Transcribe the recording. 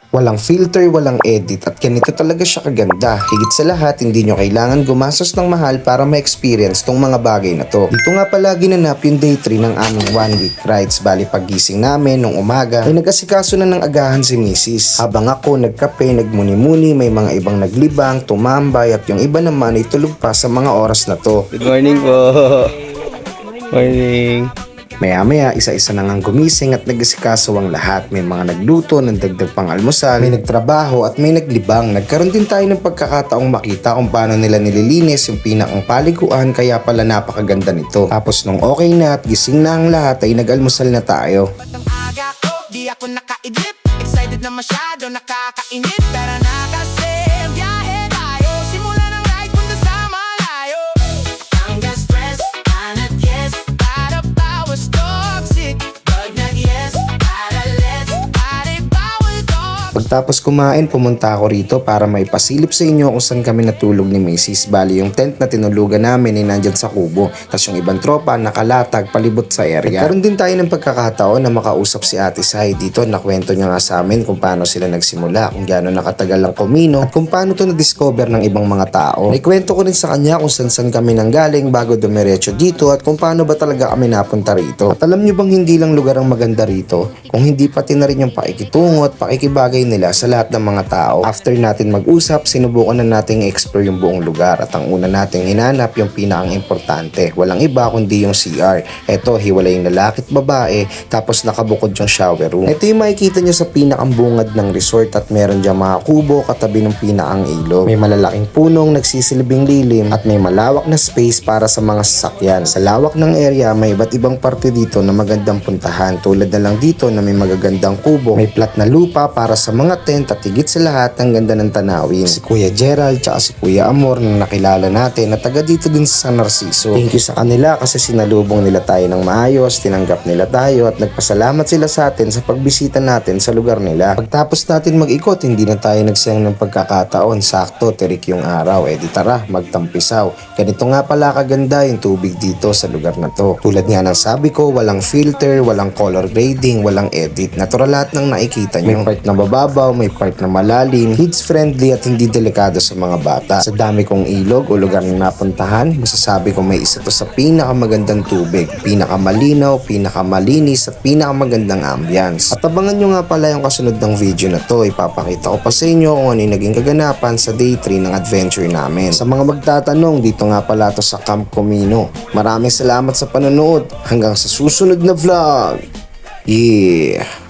Walang filter, walang edit at ganito talaga siya kaganda. Higit sa lahat, hindi nyo kailangan gumastos ng mahal para ma-experience tong mga bagay na to. Dito nga pala ginanap yung day 3 ng aming 1 week rides. Bali paggising namin nung umaga ay nag-asikaso na ng agahan si Mrs. Habang ako nagkape, nagmuni-muni, may mga ibang naglibang, tumambay at yung iba naman ay tulog pa sa mga oras na to. Good morning po. Morning. Maya-maya, isa-isa na ngang gumising at nag-asikaso ang lahat. May mga nagluto ng dagdag pang almusal, may nagtrabaho at may naglibang. Nagkaroon din tayo ng pagkakataong makita kung paano nila nililinis yung pinakang paliguan, kaya pala napakaganda nito. Tapos nung okay na at gising na ang lahat ay nag-almusal na tayo. Aga ko, di ako nakaidlip. Excited na masyado, nakakainit. Tara na kasi, biyahe tayo. Simula ng ride, punta sa malayo. Hanggang stress, hanat yes. Para bawas toxic. Pag nag-yes, para let's. Para bawal toxic. Pagtapos kumain, pumunta ako rito para maipasilip sa inyo kung saan kami natulog ni Mrs. Bali yung tent na tinulugan namin ay nandyan sa kubo. Tapos yung ibang tropa nakalatag palibot sa area. Nagkaroon din tayo ng pagkakataon na makausap si Ate Sai dito. Nakwento niya nga sa amin kung paano sila nagsimula, kung gaano nakatagal lang kumino at kung paano to na-discover ng ibang mga tao. Naikwento ko rin sa kanya kung saan kami nanggaling bago dumiretso dito at kung paano ba talaga kami napunta rito. At alam niyo bang hindi lang lugar ang maganda rito, kung hindi pati na rin yung pakikitungo at pakikibagay nila sa lahat ng mga tao. After natin mag-usap, sinubukan na nating explore yung buong lugar at ang una nating hinanap yung pinakang importante. Walang iba kundi yung CR. Eto, hiwalay yung lalaki at babae tapos nakabukod yung shower room. Ito yung makikita nyo sa pinakang bungad ng resort at meron dyan mga kubo katabi ng pinakang ilog. May malalaking punong nagsisilbing lilim at may malawak na space para sa mga sasakyan. Sa lawak ng area, may iba't ibang parte dito na magandang puntahan. Tulad na lang dito na may magagandang kubo, may plat na lupa para sa mga tent at higit sa lahat ang ganda ng tanawin. Si Kuya Gerald tsaka si Kuya Amor na nakilala natin na taga dito din sa San Narciso. Thank you sa kanila kasi sinalubong nila tayo ng maayos, tinanggap nila tayo at nagpasalamat sila sa atin sa pagbisita natin sa lugar nila. Pagtapos natin mag-ikot, hindi na tayo nagsayang ng pagkakataon. Sakto, tirik yung araw. Di tara, magtampisaw. Ganito nga pala kaganda yung tubig dito sa lugar na to. Tulad nga ng sabi ko, walang filter, walang color grading, walang edit. Natural lahat ng nakikita nyo. May part na mababaw, may part na malalim, kids friendly at hindi delikado sa mga bata. Sa dami kong ilog o lugar na napuntahan, masasabi ko may isa to sa pinakamagandang tubig, pinakamalinaw, pinakamalinis at pinakamagandang ambience. At abangan nyo nga pala yung kasunod ng video na to. Ipapakita ko pa sa inyo kung ano yung naging kaganapan sa day 3 ng adventure namin. Sa mga magtatanong, dito nga pala to sa Camp Comino. Maraming salamat sa panonood. Hanggang sa susunod na vlog. Yeah!